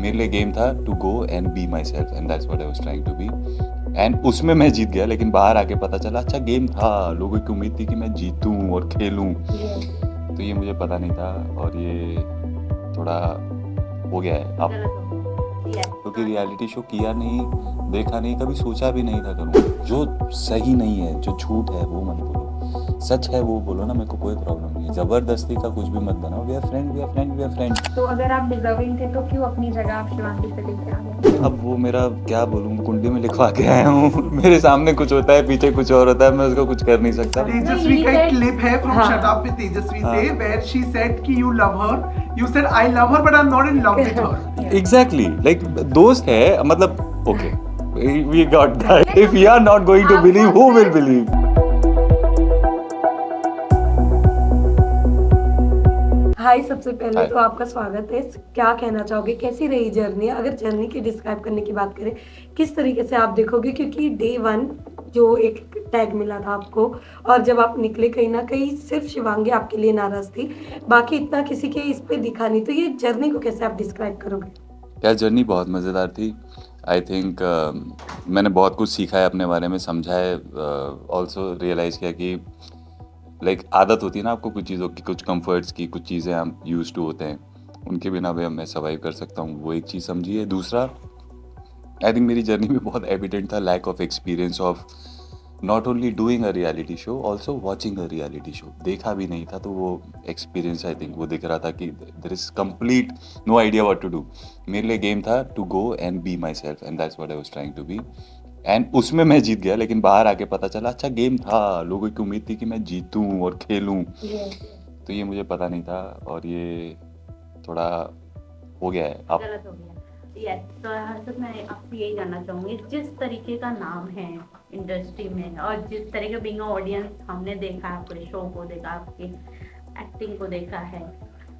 मेरे लिए गेम था to go and be myself and that's what I was trying to be and उसमें मैं जीत गया, लेकिन बाहर आके पता चला अच्छा गेम था, लोगों की उम्मीद थी कि मैं जीतूं और खेलूं, तो ये मुझे पता नहीं था और ये थोड़ा हो गया है अब, क्योंकि रियलिटी शो किया नहीं, देखा नहीं, कभी सोचा भी नहीं था करूँगा। जो सही नहीं है, जो झूठ है वो मत बोलो, सच है वो बोलो ना, मेरे को कोई प्रॉब्लम नहीं है। जबरदस्ती का कुछ भी मत बनाओ। We are friend, we are friend, we are friend. तो अगर आप डिजर्विंग थे तो क्यों अपनी जगह आप शिवांगी से लेके आ गए? अब वो मेरा क्या बोलूँ, कुंडली में लिखवा के आया हूँ। मेरे सामने कुछ होता है, पीछे कुछ और होता है, मैं उसको कुछ कर नहीं सकता। तेजस्वी का एक क्लिप है from shut up with Tejasswi से वेयर शी सेड कि you love her, you said I love her but I am not in love with her. Exactly, like दोस्त है, मतलब okay, we got that. If you are not going to believe, who will believe? Hi, सबसे पहले Hi. तो आपका स्वागत है। क्या कहना चाहोगे, कैसी रही जर्नी? अगर जर्नी की डिस्क्राइब करने की बात करें, किस तरीके से आप देखोगे? क्योंकि डे 1 जो एक टैग मिला था आपको, और जब आप निकले कहीं ना कहीं सिर्फ शिवांगी आपके लिए नाराज थी, बाकी इतना किसी के इस पे दिखा नहीं, तो ये जर्नी को कैसे आप डिस्क्राइब करोगे? यार जर्नी बहुत मज़ेदार थी। आई थिंक मैंने बहुत कुछ सीखा है अपने बारे में, समझा है, ऑल्सो रियलाइज़ किया कि लाइक आदत होती है ना आपको कुछ चीज़ों की, कुछ कंफर्ट्स की, कुछ चीज़ें हम यूज टू होते हैं, उनके बिना भी मैं सर्वाइव कर सकता हूँ, वो एक चीज़ समझी है। दूसरा, आई थिंक मेरी जर्नी में बहुत एविडेंट था lack of experience of not only doing a reality show, also watching a reality show. देखा भी नहीं था, तो वो एक्सपीरियंस आई थिंक वो दिख रहा था कि there is complete no idea what to do. मेरे लिए गेम था to go and be myself and that's what I was trying to be and उसमें मैं जीत गया, लेकिन बाहर आके पता चला अच्छा गेम था, लोगों की उम्मीद थी कि मैं जीतूं और खेलूं, तो ये मुझे पता नहीं था और ये थोड़ा हो गया है अब। गलत हो गया। यस, तो हर्षद, मैं आपसे यही जानना चाहूँगी, जिस तरीके का नाम है इंडस्ट्री में और जिस तरह के बीइंग ऑडियंस हमने देखा, आपके शो को देखा, आपकी एक्टिंग को देखा है,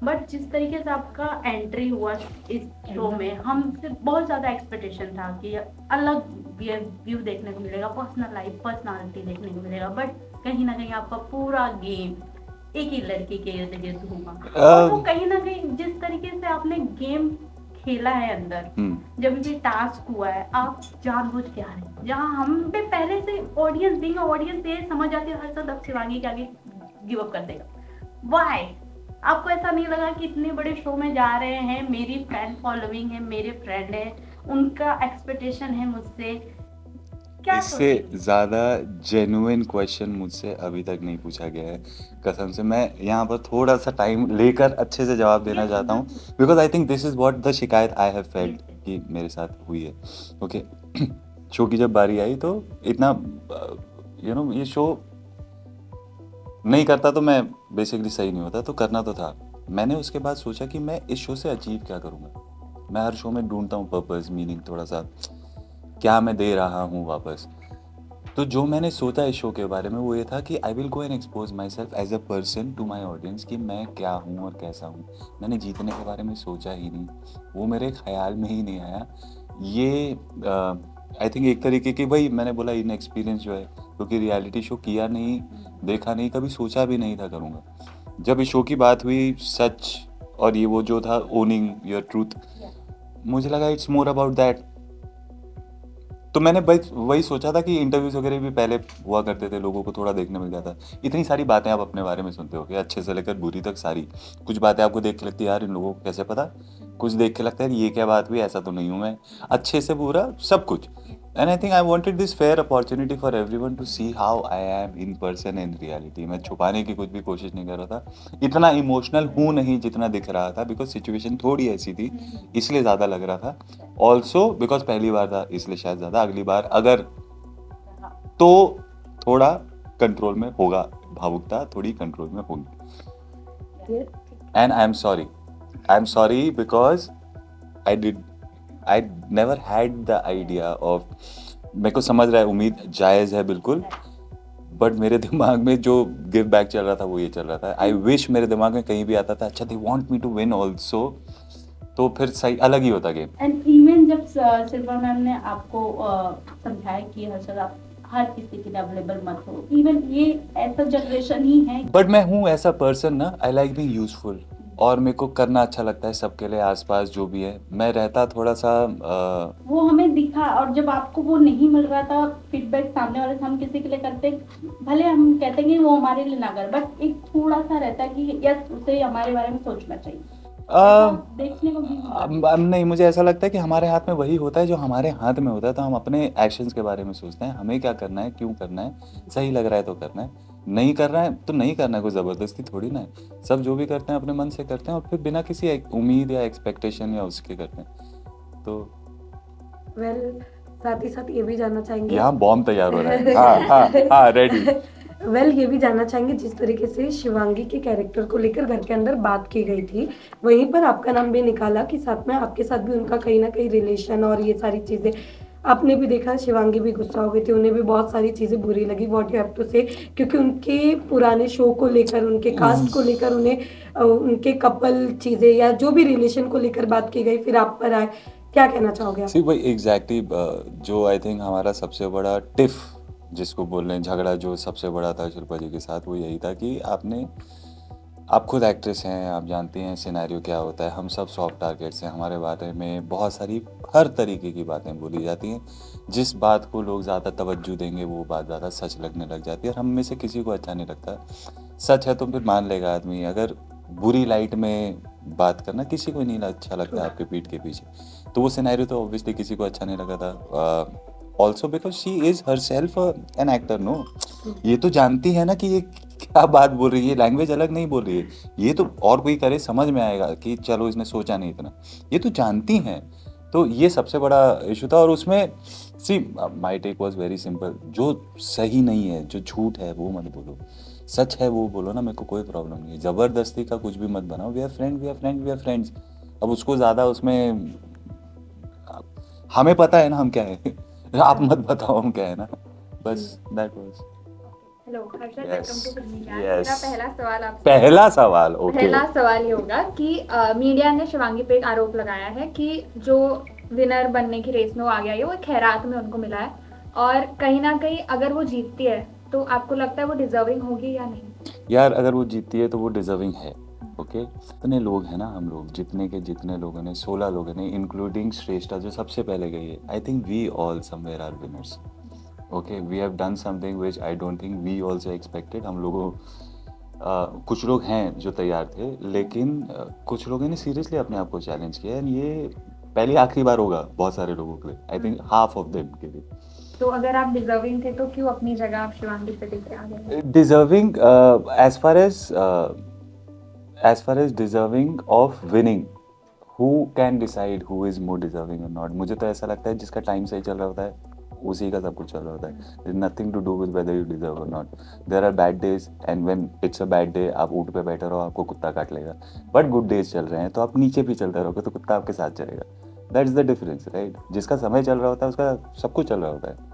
बट जिस तरीके से आपका एंट्री हुआ इस शो में, हमसे बहुत ज़्यादा एक्सपेक्टेशन था कि अलग व्यू देखने को मिलेगा, पर्सनल लाइफ, पर्सनालिटी देखने को मिलेगा, बट कहीं ना कहीं आपका पूरा गेम एक ही लड़की के इर्द गिर्द हुआ। और वो कहीं ना कहीं जिस तरीके से आपने गेम खेला है अंदर, जब ये टास्क हुआ है, आप जानबूझ के आ रहे हैं, जहाँ हम पे पहले से ऑडियंस बीइंग ऑडियंस ये समझ जाती है हर्षद अब शिवांगी के आगे गिव अप कर देगा। व्हाई? आपको ऐसा नहीं लगा कि इतने बड़े शो में जा रहे हैं, मेरी फैन फॉलोइंग है, मेरे फ्रेंड है, उनका एक्सपेक्टेशन है मुझसे, क्या इससे ज़्यादा जेन्युइन क्वेश्चन मुझसे अभी तक नहीं पूछा गया है, कसम से। मैं यहाँ पर थोड़ा सा टाइम लेकर अच्छे से जवाब देना चाहता हूँ, because I think this is what the शिकायत आई हैव फेल्ट कि मेरे साथ हुई है। ओके, शो की जब बारी आई तो इतना ये शो नहीं करता तो मैं बेसिकली सही नहीं होता, तो करना तो था। मैंने उसके बाद सोचा कि मैं इस शो से अचीव क्या करूँगा। मैं हर शो में ढूंढता हूँ पर्पस, मीनिंग, थोड़ा सा क्या मैं दे रहा हूँ वापस। तो जो मैंने सोचा इस शो के बारे में वो ये था कि I will go and expose myself as a person to my audience, कि मैं क्या हूँ और कैसा हूँ। मैंने जीतने के बारे में सोचा ही नहीं, वो मेरे ख्याल में ही नहीं आया। ये आई थिंक एक तरीके की, भाई मैंने बोला इन एक्सपीरियंस जो है, क्योंकि रियलिटी शो किया नहीं, देखा नहीं, कभी सोचा भी नहीं था करूँगा। जब इस शो की बात हुई, सच और ये वो जो था ओनिंग योर ट्रूथ, मुझे लगा इट्स मोर अबाउट दैट। तो मैंने वही सोचा था कि इंटरव्यूज वगैरह भी पहले हुआ करते थे, लोगों को थोड़ा देखने मिल जाता। इतनी सारी बातें आप अपने बारे में सुनते हो कि अच्छे से लेकर बुरी तक सारी, कुछ बातें आपको देख के लगती है यार इन लोगों को कैसे पता, कुछ देख के लगता है ये क्या बात हुई, ऐसा तो नहीं हूँ मैं, अच्छे से पूरा सब कुछ। And I think I wanted this fair opportunity for everyone to see how I am in person in reality. मैं छुपाने की कुछ भी कोशिश नहीं कर रहा था, इतना इमोशनल हूँ नहीं जितना दिख रहा था, बिकॉज सिचुएशन थोड़ी ऐसी थी इसलिए ज़्यादा लग रहा था। ऑल्सो बिकॉज पहली बार था इसलिए शायद ज़्यादा, अगली बार अगर तो थोड़ा कंट्रोल में होगा, भावुकता थोड़ी कंट्रोल में होगी। And I am sorry because I never had the idea of, मेरे को समझ रहा है, उम्मीद जायज़ है बिल्कुल, बट मेरे दिमाग में जो गिव बैक चल रहा था वो ये चल रहा था। आई विश मेरे दिमाग में कहीं भी आता था अच्छा they want me to win also, तो फिर सही अलग ही होता गेम। एंड इवन जब सिल्वर मैम ने आपको समझाया कि हर्षद आप हर किसी के लिए अवेलेबल मत हो, इवन ये ऐसा जनरेशन ही है, बट मैं हूँ ऐसा पर्सन ना, आई लाइक बीइंग यूजफुल। और मेरे को करना अच्छा लगता है सबके लिए, आसपास जो भी है मैं रहता थोड़ा सा वो हमें दिखा, और जब आपको वो नहीं मिल रहा था फीडबैक सामने वाले से, हम किसी के लिए करते, भले हम कहते हैं कि वो हमारे लिए ना कर, बट एक थोड़ा सा रहता है कि यस उसे हमारे बारे में सोचना चाहिए, ऐसा देखने को भी मिला। अब नहीं, मुझे ऐसा लगता है कि हमारे हाथ में वही होता है जो हमारे हाथ में होता है, तो हम अपने एक्शंस के बारे में सोचते हैं, हमें क्या करना है, क्यों करना है, सही लग रहा है तो करना है, नहीं कर रहा है तो नहीं करना है, कोई ज़बरदस्ती थोड़ी ना है। सब जो भी करते हैं अपने मन से करते हैं और फिर बिना किसी उम्मीद या एक्सपेक्टेशन या उसके करते हैं। तो वेल साथ ही साथ ये भी जानना चाहेंगे यहाँ बॉम्ब तैयार हो रहा है। हाँ हाँ हाँ, रेडी। वेल ये भी जानना चाहेंगे जिस तरीके से शिवांगी के कैरेक्टर को लेकर घर के अंदर बात की गई थी, वहीं पर आपका नाम भी निकाला कि साथ में आपके साथ भी उनका कहीं ना कहीं रिलेशन और ये सारी चीजें आपने भी देखा, शिवांगी भी गुस्सा हो गई थी, उन्हें भी बहुत सारी चीजें बुरी लगी, व्हाट यू हैव टू से, क्योंकि उनके पुराने शो को लेकर, उनके कास्ट को लेकर उन्हें उनके कपल चीजें या जो भी रिलेशन को लेकर बात की गई, फिर आप पर आए, क्या कहना चाहोगे आप? सी भाई एग्जैक्टली जो आई थिंक हमारा सबसे बड़ा टिफ जिसको बोल रहे हैं झगड़ा, जो सबसे बड़ा था शिल्पा जी के साथ, वो यही था कि आप खुद एक्ट्रेस हैं, आप जानती हैं सिनेरियो क्या होता है, हम सब सॉफ्ट टारगेट्स हैं, हमारे बारे में बहुत सारी हर तरीके की बातें बोली जाती हैं, जिस बात को लोग ज़्यादा तवज्जो देंगे वो बात ज़्यादा सच लगने लग जाती है, और हम में से किसी को अच्छा नहीं लगता। सच है तो फिर मान लेगा आदमी, अगर बुरी लाइट में बात करना किसी को नहीं अच्छा लगता आपके पीठ के पीछे, तो वो सिनेरियो तो ऑब्वियसली किसी को अच्छा नहीं लगा था। Also because she is herself an actor, no, ये तो जानती है ना कि ये क्या बात बोल रही है, लैंग्वेज अलग नहीं बोल रही है, ये तो और कोई करे समझ में आएगा कि चलो इसने सोचा नहीं इतना, ये तो जानती हैं। तो ये सबसे बड़ा इशू था, और उसमें सी माई टेक वॉज वेरी सिंपल, जो सही नहीं है, जो झूठ है वो मत बोलो, सच है वो बोलो ना, मेरे को कोई प्रॉब्लम नहीं है, ज़बरदस्ती का कुछ भी मत बनाओ, we are friend, we are friend, we are friends. अब उसको ज़्यादा उसमें हमें पता है ना हम क्या है, आप मत बताओ हम क्या है ना, बस that was. Hello Harshad, Yes, welcome to Filmy Gyan. yes. मेरा पहला सवाल आपसे पहला सवाल, ओके। पहला सवाल ये होगा कि मीडिया ने शिवांगी पे एक आरोप लगाया है कि जो विनर बनने की रेस में वो आ गया है वो खैरात में उनको मिला है, और कहीं ना कहीं अगर वो जीतती है तो आपको लगता है वो डिजर्विंग होगी या नहीं? यार अगर वो जीतती है तो वो डिजर्विंग है, ओके। इतने लोग हैं ना, हम लोग जितने के जितने लोगों ने 16 लोगों ने इंक्लूडिंग श्रेष्ठा जो सबसे पहले गई है, I think we all somewhere are winners, okay. We have done something which I don't think we also expected. हम लोगों कुछ लोग हैं जो तैयार थे, लेकिन कुछ लोगों ने सीरियसली अपने आप को चैलेंज किया, एंड ये पहली आखिरी बार होगा बहुत सारे लोगों के लिए, I think half of them के लिए। तो अगर आप डिजर्विंग थे तो क्यों अपनी जगह आप शिवांगी पे लेके आ गए? Deserving as far as deserving of winning, who can decide who is more deserving or not? मुझे तो ऐसा लगता है जिसका टाइम सही चल रहा होता है उसी का सब कुछ चल रहा होता है। There is nothing to do with whether you deserve or not. There are bad days and when it's a bad day, आप ऊँट पे बैठे रहो आपको कुत्ता काट लेगा, बट गुड डेज चल रहे हैं तो आप नीचे भी चलते रहोगे तो कुत्ता आपके साथ चलेगा। That's the difference, right? जिसका समय चल रहा होता है उसका सब कुछ चल रहा होता है।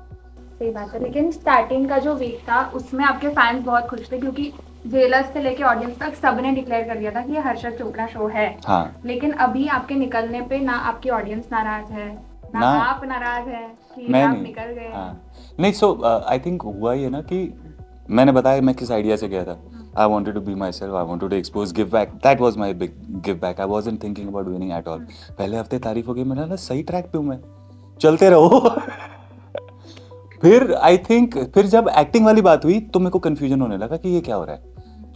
सही बात है, लेकिन स्टार्टिंग का जो वीक था उसमें आपके फैंस बहुत खुश थे क्योंकि जेलर्स से लेके ऑडियंस तक सबने डिक्लेयर कर दिया था कि ये हर्षद चोपड़ा शो है। हाँ, लेकिन अभी आपके निकलने पे ना आपकी ऑडियंस नाराज है ना ना। आप नाराज है कि मैं आप नहीं, निकल गए। हाँ नहीं, सो आई थिंक हुआ ये ना कि मैंने बताया मैं किस आइडिया से गया था। I wanted to be myself, I wanted to expose, give back, that was my big give back. I wasn't thinking about winning at all. पहले हफ्ते तारीफ हो गई, मैंने कहा सही ट्रैक पे हूँ मैं, चलते रहो। फिर आई थिंक फिर जब एक्टिंग वाली बात हुई तो मेरे को कन्फ्यूजन होने लगा कि ये क्या हो रहा है,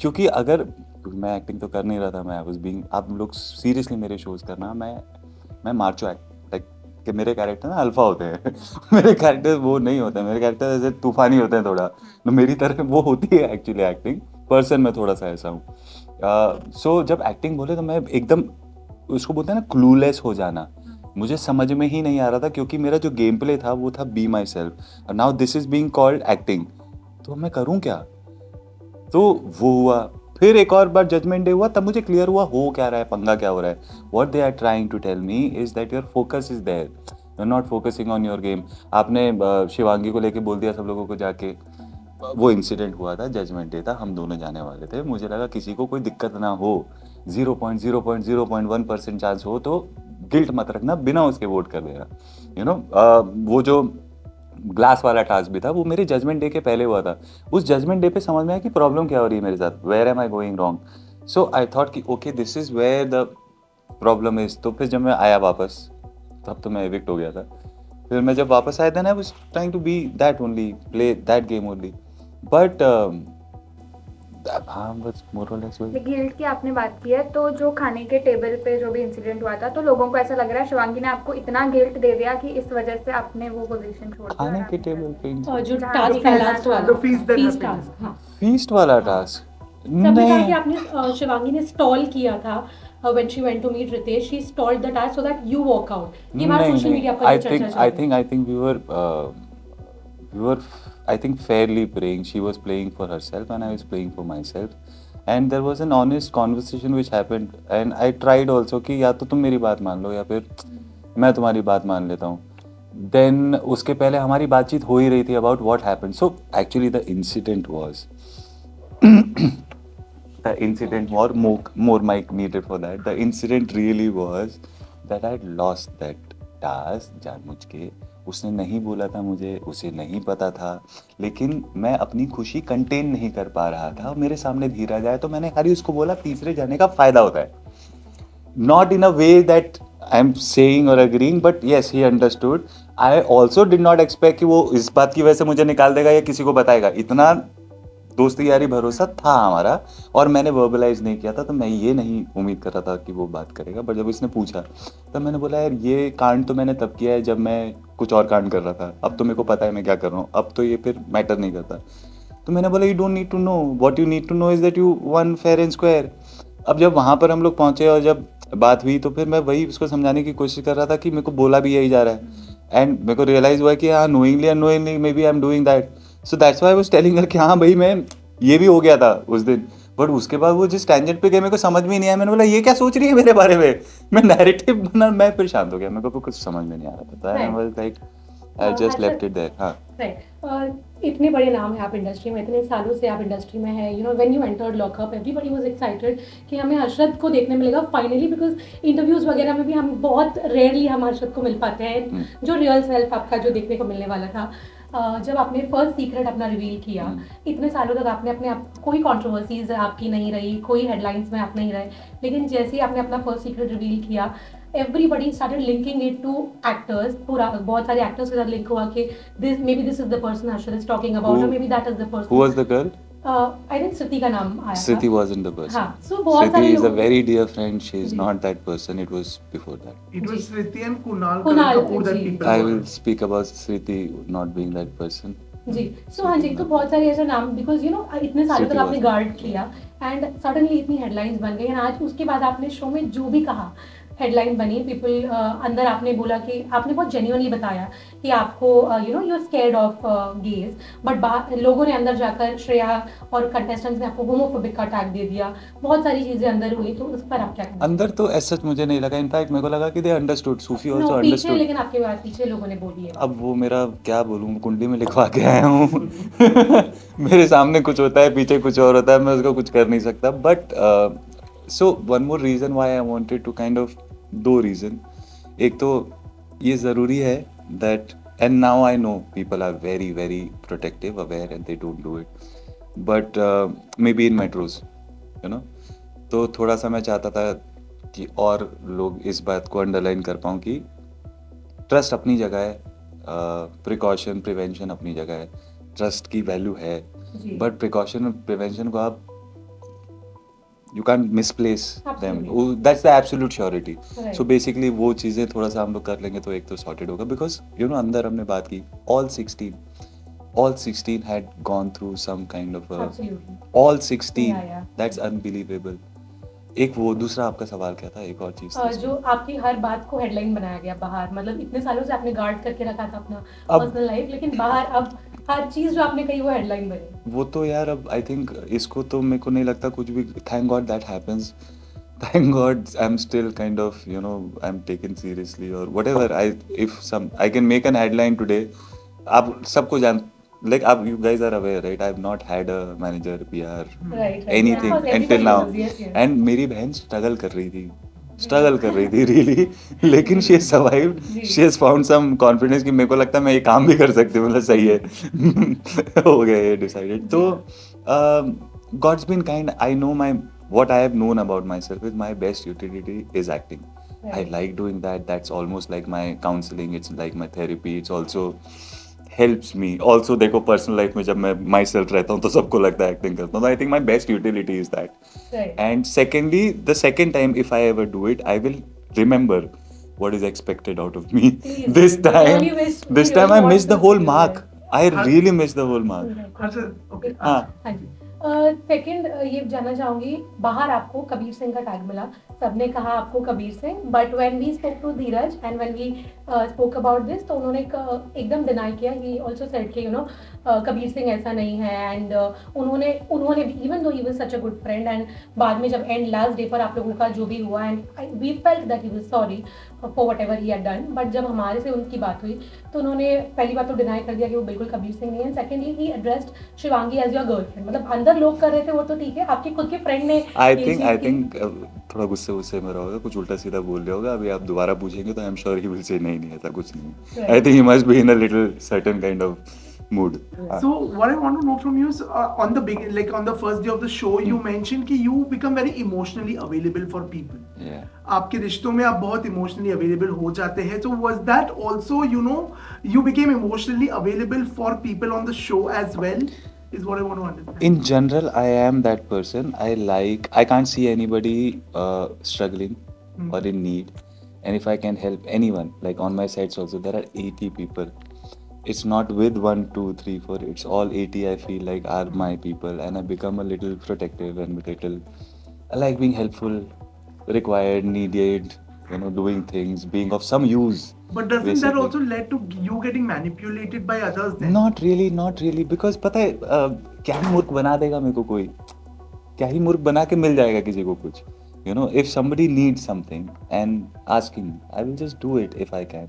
क्योंकि अगर मैं एक्टिंग तो कर नहीं रहा था, मैं आई वाज बीइंग, आप लोग सीरियसली मेरे शोज करना, मैं मार्चो एक्ट लाइक कि मेरे कैरेक्टर ना अल्फा होते हैं। मेरे कैरेक्टर वो नहीं होते हैं, मेरे कैरेक्टर ऐसे तूफानी होते हैं थोड़ा, तो मेरी तरह वो होती है एक्चुअली एक्टिंग पर्सन में थोड़ा सा ऐसा हूँ। सो जब एक्टिंग बोले तो मैं एकदम उसको बोलते हैं ना क्लूलेस हो जाना, मुझे समझ में ही नहीं आ रहा था, क्योंकि मेरा जो गेम प्ले था वो था be my self, now this is being called acting, तो मैं करूँ क्या? तो वो हुआ। फिर एक और बार जजमेंट डे हुआ, तब मुझे क्लियर हुआ हो क्या रहा है, पंगा क्या हो रहा है। What they are trying to tell me is that your focus is there, you are not focusing on your game. आपने शिवांगी को लेके बोल दिया सब लोगों को जाके, वो इंसिडेंट हुआ था, जजमेंट डे था, हम दोनों जाने वाले थे, मुझे लगा किसी को कोई दिक्कत ना हो, 0.0.0.1% चांस हो तो गिल्ट मत रखना, बिना उसके वोट कर देना, यू नो। वो जो ग्लास वाला टास्क भी था वो मेरे जजमेंट डे के पहले हुआ था। उस जजमेंट डे पे समझ में आया कि प्रॉब्लम क्या हो रही है मेरे साथ, where am I going wrong. So I thought कि okay this is where the problem is. तो फिर जब मैं आया वापस, तब तो मैं एविक्ट हो गया था. फिर मैं जब वापस आया then I was trying to be that only, play that game only. But हाँ बस मोर और लेस वही. गिल्ट की आपने बात की है, तो जो खाने के टेबल पे जो भी इंसिडेंट हुआ था, तो लोगों को ऐसा लग रहा है शिवांगी ने आपको इतना गिल्ट दे दिया कि इस वजह से आपने वो पोजीशन छोड़ दी खाने और के आपने टेबल पे और जो जहाँ टास्क भी था करना लास्ट था। वाला, The feast that feast happened. task, हाँ. फीस्ट वाला टास्क सबने कहा कि नहीं. आपने शिवांगी ने स्टॉल किया था when she went to meet Ritesh, she stalled the task so that you walk out. ये हमारे नहीं सोशल नहीं मीडिया पर आई जो थिंक चर्चा आई चल think I think we were I think fairly playing. She was playing for herself and I was playing for myself, and there was an honest conversation which happened, and I tried also कि या तो तुम मेरी बात मान लो या फिर मैं तुम्हारी बात मान लेता हूँ. Then उसके पहले हमारी बातचीत हो ही रही थी about what happened. So actually the incident was the incident more mic needed for that. The incident really was that I lost that task जानबूझ के. उसने नहीं बोला था मुझे, उसे नहीं पता था, लेकिन मैं अपनी खुशी कंटेन नहीं कर पा रहा था. मेरे सामने धीरज आया तो मैंने खाली उसको बोला तीसरे जाने का फायदा होता है. Not in a way that I'm saying or agreeing, but yes, he understood. I also did not expect कि वो इस बात की वजह से मुझे निकाल देगा या किसी को बताएगा. इतना दोस्ती यारी भरोसा था हमारा और मैंने वर्बलाइज नहीं किया था, तो मैं ये नहीं उम्मीद कर रहा था कि वो बात करेगा. बट जब इसने पूछा तब मैंने बोला यार ये कांड तो मैंने तब किया है जब मैं कुछ और कांड कर रहा था. अब तो मेरे को पता है मैं क्या कर रहा हूँ, अब तो ये फिर मैटर नहीं करता. तो मैंने बोला you don't need to know, what you need to know is that you won fair and square. अब जब वहाँ पर हम लोग पहुँचे और जब बात हुई तो फिर मैं वही उसको समझाने की कोशिश कर रहा था कि मेरे को बोला भी यही जा रहा है. एंड मेरे को रियलाइज हुआ कि हाँ knowingly unknowingly maybe I am doing that. So that's why I was telling her कि हाँ भाई मैं ये भी हो गया था उस दिन. बट उसके बाद वो जिस टेंजेंट पे गए मेरे को समझ में नहीं आया. मैंने बोला ये क्या सोच रही है मेरे बारे में. मैं नैरेटिव बना, मैं फिर शांत हो गया. मेरे को कुछ समझ में नहीं आ रहा था. I was like I just left it there. हाँ राइट. इतने बड़े नाम है आप इंडस्ट्री में, इतने सालों से आप इंडस्ट्री में है. You know when you entered lockup everybody was excited कि हमें अरशद को देखने मिलेगा फाइनली, बिकॉज इंटरव्यूज वगैरह में भी हम बहुत रेयरली हम अरशद को मिल पाते हैं जो रियल सेल्फ आपका जो देखने को मिलने वाला था. जब आपने फर्स्ट सीक्रेट अपना रिवील किया, इतने सालों तक आपने अपने आप कोई कंट्रोवर्सीज आपकी नहीं रही, कोई हेडलाइंस में आप नहीं रहे, लेकिन जैसे ही आपने अपना फर्स्ट सीक्रेट रिवील किया everybody started linking it to actors. पूरा बहुत सारे एक्टर्स के साथ लिंक हुआ कि this is the person Arshad is talking about, Who- or maybe that is the person. who was the girl? I think Sriti का नाम आया Sriti था. wasn't the person. हाँ, so बहुत सारे Sriti is a लोग- very dear friend. She is ji. not that person. It was before that. It was Sriti and Kunal Kunal, Kapoor that ji. people I were. will speak about Sriti not being that person. Ji. So हाँ जी, तो बहुत सारे ऐसे नाम, because you know इतने सालों Sriti तक आपने was- गार्ड किया एंड सडनली इतनी हेडलाइंस बन गई. एंड आज उसके बाद आपने शो में जो भी कहा हेडलाइन बनी. पीपल अंदर आपने बोला कि आपने बहुत जेन्युइनली बताया कि आपको you know you are scared of gaze, but लोगों ने अंदर जाकर श्रेया और कंटेस्टेंट्स ने आपको होमोफोबिक का टैग दे दिया. बहुत सारी चीजें अंदर हुई, तो उस पर आप क्या कहना अंदर तो ऐसा मुझे नहीं लगा. इनफैक्ट मेरे को लगा कि दे अंडरस्टूड. सूफी नो आल्सो पीछे, अंडरस्टूड. लेकिन आपके बाद पीछे लोगों ने बोली है. अब वो मेरा क्या बोलूँ, कुंडली में लिखवा के आया हूँ. मेरे सामने कुछ होता है, पीछे कुछ और होता है, मैं उसको कुछ कर नहीं सकता. But so one more reason why I wanted to kind of, दो रीज़न. एक तो ये ज़रूरी है that, and now I know people are very very protective aware and they don't do it, but maybe in metros you know. तो थोड़ा सा मैं चाहता था कि और लोग इस बात को अंडरलाइन कर पाऊँ कि ट्रस्ट अपनी जगह है, प्रिकॉशन प्रिवेंशन अपनी जगह है, ट्रस्ट की वैल्यू है, जी. बट प्रिकॉशन और प्रिवेंशन को आप you can misplace them. Absolutely. That's the absolute surety. Right. So basically वो चीज़ें थोड़ा सा हम लोग कर लेंगे तो एक तो सॉर्टेड होगा. बिकॉज यू नो अंदर हमने बात की all 16 had gone through some kind of a, Absolutely. all 16. Yeah. That's unbelievable. एक वो दूसरा आपका सवाल क्या था, एक और चीज़ थी जो आपकी हर बात को हेडलाइन बनाया गया बाहर, मतलब इतने सालों से आपने गार्ड करके रखा था अपना अब- पर्सनल लाइफ, लेकिन बाहर अब हर चीज जो आपने कही वो हेडलाइन बनी. वो तो यार अब आई थिंक इसको तो मेरे को नहीं लगता कुछ भी. Thank God that happens. Thank God I am still kind of you know I am taken seriously और whatever. I if some I can make an headline today. आप सबको जान, लाइक आप you guys are aware right, I have not had a manager, PR, Right. Anything Because until everybody now. knows, yes, yes. And मेरी बहन struggle कर रही थी really. लेकिन she has survived. Ji. She has found some confidence कि मेरे को लगता है मैं ये काम भी कर सकती हूँ. मतलब सही है. हो गया ये डिसाइडेड. तो god's been kind. I know my what I have known about myself is my best utility is acting. I Right. like doing that. That's almost like my counseling. It's like my therapy. It's also helps me. Also देखो personal life में जब मैं myself रहता हूँ तो सबको लगता है acting करता हूँ. I think my best utility is that. Right. And secondly, the second time if I ever do it, I will remember what is expected out of me. Please, This we time, really wish- we this really time I want missed the to whole see mark. that. I really missed the whole mark. Harshad, okay. हाँ. हाँ जी। Second ये जानना चाहूंगी, बाहर आपको कबीर सिंह का tag मिला, सबने कहा आपको Kabir Singh, but when we spoke to Dheeraj and when we spoke about this, तो उन्होंने एकदम डिनाई किया, ही आल्सो सेड कि कबीर सिंह ऐसा नहीं है, एंड उन्होंने even though he was such a good friend, and बाद में जब एंड लास्ट डे पर आप लोगों का जो भी हुआ, and we felt that he was sorry for whatever he had done, but जब हमारे से उनकी बात हुई तो उन्होंने पहली बात तो डिनाई कर दिया कि वो बिल्कुल कबीर सिंह नहीं है, secondly he addressed Shivangi as your girlfriend, मतलब अंदर लोग कर रहे थे वो तो ठीक है, आपके खुद के फ्रेंड ने I ये think चीज़ I की। think थोड़ा गुस्से में रहोगे, कुछ उल्टा सीधा बोल रहे होगा. अभी आप दोबारा पूछेंगे तो I am sure he will say नहीं ऐसा कुछ नहीं. Right. I think he must be in a little certain kind of mood. So what I want to know from you is on the beginning, like on the first day of the show, you mentioned कि you become very emotionally available for people. Yeah. आपके रिश्तों में आप बहुत emotionally available हो जाते हैं. So was that also, you became emotionally available for people on the show as well? Is what I want to understand. In general, I am that person. I can't see anybody struggling or in need. And if I can help anyone, like on my sites also, there are 80 people. It's not with 1, 2, 3, 4. It's all 80. I feel like are my people, and I become a little protective and a little. I like being helpful, required, needed. Doing things, being of some use. But doesn't that basically. also lead to you getting manipulated by others then? Not really, because पता है क्या ही मूर्ख बना देगा मेरे को कोई, क्या ही मूर्ख बना के मिल जाएगा किसी को कुछ. If somebody needs something and asking, I will just do it if I can.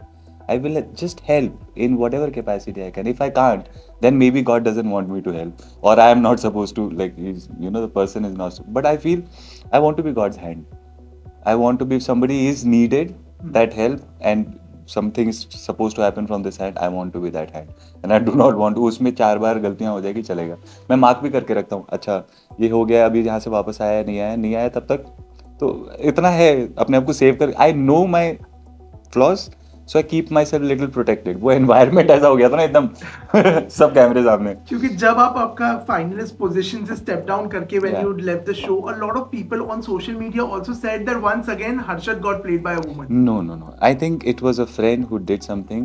I will just help in whatever capacity I can. If I can't, then maybe God doesn't want me to help, or I am not supposed to. Like the person is not. But I feel I want to be God's hand. I want to be, if somebody is needed, that help, and something is supposed to happen from this hand, I want to be that hand. And I do not want to, उसमें 4 बार गलतियाँ हो जाएगी चलेगा, मैं mark भी करके रखता हूँ, अच्छा ये हो गया, अभी यहाँ से वापस आया नहीं आया तब तक, तो इतना है अपने आप को सेव कर. आई know my flaws, so I keep my self little protected. वो एनवायरमेंट ऐसा हो गया था ना एकदम सब कैमरे सामने. क्योंकि जब आप आपका फाइनलिस्ट पोजीशन से स्टेप डाउन करके when Yeah. you left the show, a lot of people on social media also said that once again Harshad got played by a woman. No. I think it was a friend who did something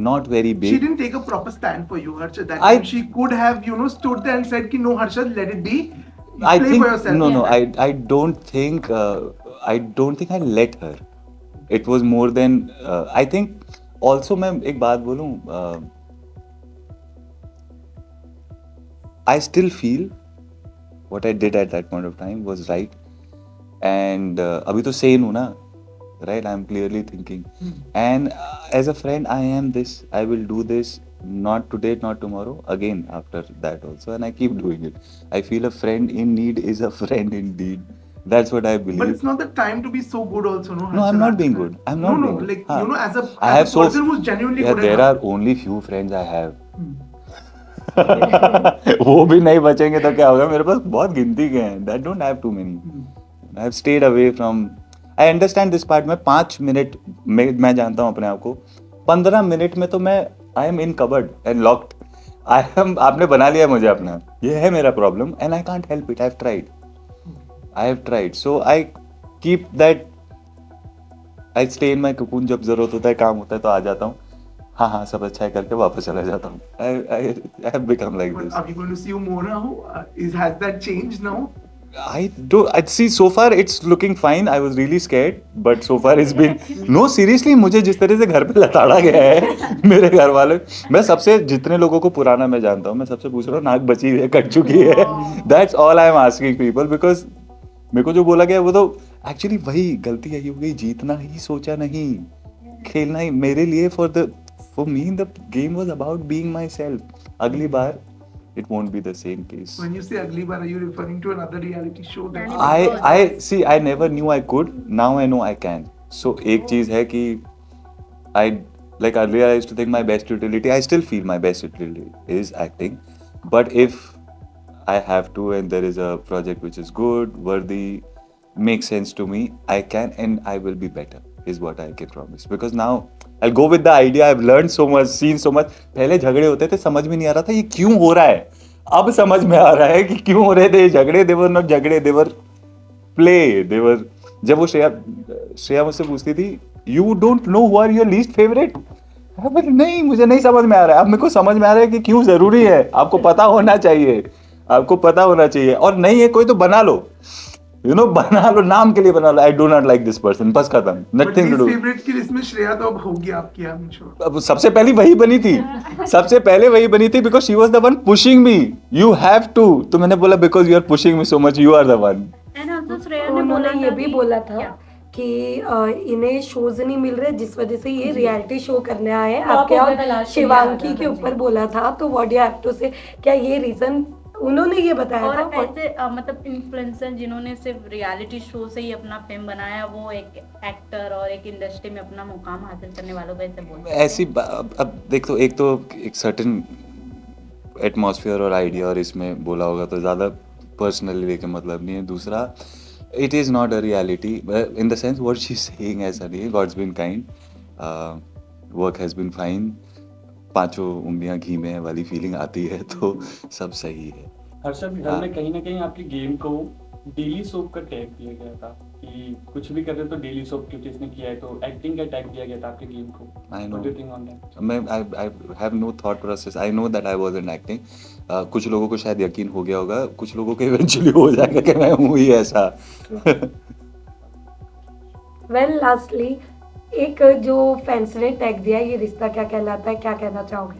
not very big. She didn't take a proper stand for you, Harshad. That I- time she could have, stood there and said, "Ki no, Harshad, let it be. I Play think for yourself." no. I don't think I let her. It was more than I think. Also, मैं एक बात बोलूँ. I still feel what I did at that point of time was right. And अभी तो sane हूँ ना, right? I'm clearly thinking. And as a friend, I am this. I will do this. Not today, not tomorrow. Again, after that also, and I keep doing it. I feel a friend in need is a friend indeed. That's what I believe. But it's not the time to be so good also, no? No, I'm Harshad? not being good. I'm not No, being good. like, हाँ. as a, I as have a person who's genuinely yeah, good there enough. are only few friends I have. वो भी नहीं बचेंगे तो क्या होगा, मेरे पास बहुत गिनती के हैं. That don't have too many. I have stayed away from. I understand this part. मैं 5 मिनट में मैं जानता हूँ अपने आप को. 15 मिनट में तो मैं I am in cupboard and locked. आपने बना लिया मुझे अपना. ये है मेरा problem and I can't help it. I have tried. So I keep that. I stay in my cocoon. जब जरूरत होता है, काम होता है तो आ जाता हूँ. हाँ सब अच्छा है करके वापस चला जाता हूँ. I have become like But this. are we going to see you more now? Has that changed now? I see so far it's looking fine. I was really scared, but so far it's been no, seriously. मुझे जिस तरह से घर पे लताड़ा गया है मेरे घर वाले, मैं सबसे जितने लोगों को पुराना मैं जानता हूँ, मैं सबसे पूछ रहा हूँ नाक बची है, कट चुकी है. That's all I am asking people, because मेरे को जो बोला गया वो तो एक्चुअली वही गलती यही हो गई, जीतना ही सोचा नहीं, खेलना ही मेरे लिए. For me the game was about being myself. अगली बार it won't be the same case. When you say ugly bar, are you referring to another reality show? That I see. I never knew I could. Now I know I can. So एक चीज है कि I like earlier I used to think my best utility. I still feel my best utility is acting. But if I have to, and there is a project which is good, worthy, makes sense to me, I can and I will be better, is what I can promise. Because now I'll go with the idea. I've learned so much, seen so much. पहले झगड़े होते थे, समझ में नहीं आ रहा था ये क्यों हो रहा है. अब समझ में आ रहा है कि क्यों हो रहे थे ये झगड़े. They were not झगड़े, they were play, they were. जब वो श्रेया मुझसे पूछती थी, you don't know who are your least favorite? नहीं, मुझे नहीं समझ में आ रहा है. अब मेरे को समझ में आ रहा है कि क्यों जरूरी है. आपको पता होना चाहिए, आपको पता होना चाहिए. और नहीं है कोई तो बना लो, बना लो, नाम के लिए बना लो. I do not like this person, बस खत्म. Nothing to do. फेवरेट की लिस्ट में श्रेया तो अब होगी आपकी, आई एम श्योर. अब सबसे पहले वही बनी थी, सबसे पहले वही बनी थी, because she was the one pushing me. You have to. तो मैंने बोला because you are pushing me so much, you are the one. And also Shreya ने उन्होंने बोला ये था भी कि- बोला था क्या? कि इन्हें शोज नहीं मिल रहे जिस वजह से ये रियलिटी शो करने आए हैं. Flop आपके हो गया था और last शिवांगी year, के हाँ ऊपर जी. बोला था. तो व्हाट यू हैव टू से, क्या ये रीजन उन्होंने ये बताया और था? ऐसे मतलब इन्फ्लुएंसर जिन्होंने सिर्फ रियलिटी शो से ही अपना फेम बनाया, वो एक एक्टर और एक इंडस्ट्री में अपना मुकाम हासिल करने वालों को ऐसे बोलते हैं. ऐसी अब देख, तो एक सर्टेन एटमॉस्फेयर और आइडिया और इसमें बोला होगा तो ज़्यादा पर्सनली लेके मतलब नहीं है. दूसरा, it is not a reality in the sense what she is saying. ऐसा नहीं है. God's been kind, work has been fine. पांचों उंगलियां घी में वाली फीलिंग आती है तो सब सही है. हर्षद घर में कहीं ना कहीं आपकी गेम को डेली सोप का टैग दिया गया था कि कुछ भी कर रहे हो तो डेली सोप क्योंकि इसने किया है, तो एक्टिंग का टैग दिया गया था आपके गेम को. I know. What do you think on that? I have no thought process. I know that I wasn't acting. कुछ लोगों को शायद यकीन हो गया होगा, कुछ लोगों को इवेंचुअली हो जाएगा कि मैं हूँ ही ऐसा. वेल लास्टली, एक जो फैंस ने टैग दिया, ये रिश्ता क्या कहलाता है, क्या कहना चाहोगे?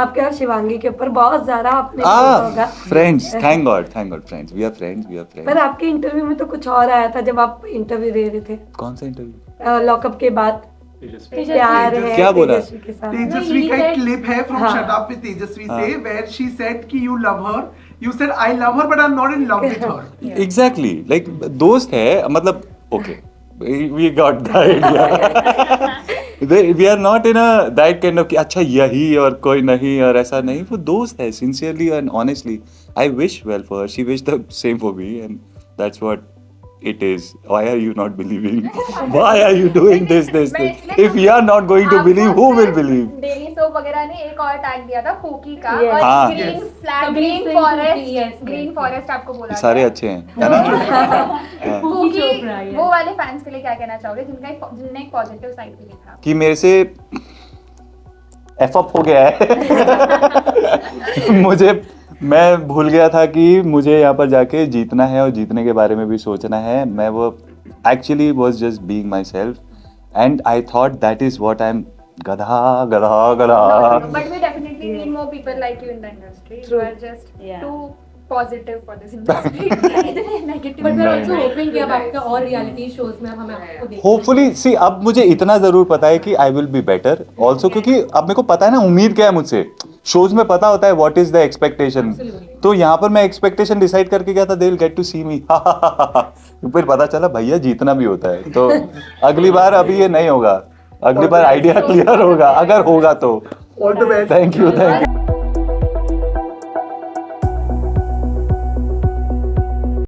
आपके और शिवांगी के ऊपर बहुत ज्यादा आपने सोचा होगा. Friends, thank God friends. We are friends. पर आपके इंटरव्यू में तो कुछ और आया था जब आप इंटरव्यू दे रहे थे. कौन सा इंटरव्यू? लॉकअप के बाद तेजस्वी. प्यार है क्या बोला? तेजस्वी के साथ. तेजस्वी का एक क्लिप है फ्रॉम हाँ. शट अप विद तेजस्वी हाँ. से, वेयर शी सेड कि you love her, you said I love her but I am not in love with her. Exactly, like दोस्त है, मतलब okay, we got the idea. We are not in a that kind of कि अच्छा यही और कोई नहीं और ऐसा नहीं. वो दोस्त है, sincerely and honestly. I wish well for her, she wish the same for me, and that's what it is. Why are you not believing? Why are you doing this? If you are not going to believe, who will believe? Daily soap वगैरह ने एक और tag दिया था फोकी का, Yes. और हाँ. Green Yes. Flag, green Yes. Forest, green forest आपको बोला सारे गया. अच्छे हैं, है ना? हाँ. फोकी, चोपड़ा, yes. वो वाले फैंस के लिए क्या कहना चाहोगे जिनने एक पॉजिटिव साइड भी देखा? कि मेरे से एफ अप हो गया है. मैं भूल गया था कि मुझे यहाँ पर जाके जीतना है और जीतने के बारे में भी सोचना है. मैं वो actually was just being my self and I thought that is what I am. गधा. But we definitely need more people like you in the industry. You are just Yeah. too positive for this industry. इतने negative. But we're also नहीं. hoping कि अब आपके और reality shows में हमें आपको देखें. होपफुली सी, अब मुझे इतना जरूर पता है कि I will be better also, क्योंकि अब मेरे को पता है ना उम्मीद क्या है मुझसे. शोज में पता होता है what is the expectation. Absolutely. तो यहाँ पर मैं एक्सपेक्टेशन डिसाइड करके गया था, दे विल गेट टू सी मी. फिर पता चला भैया जीतना भी होता है. तो अगली बार अभी ये नहीं होगा, अगली बार आइडिया क्लियर होगा, अगर होगा तो. All the best. Thank you.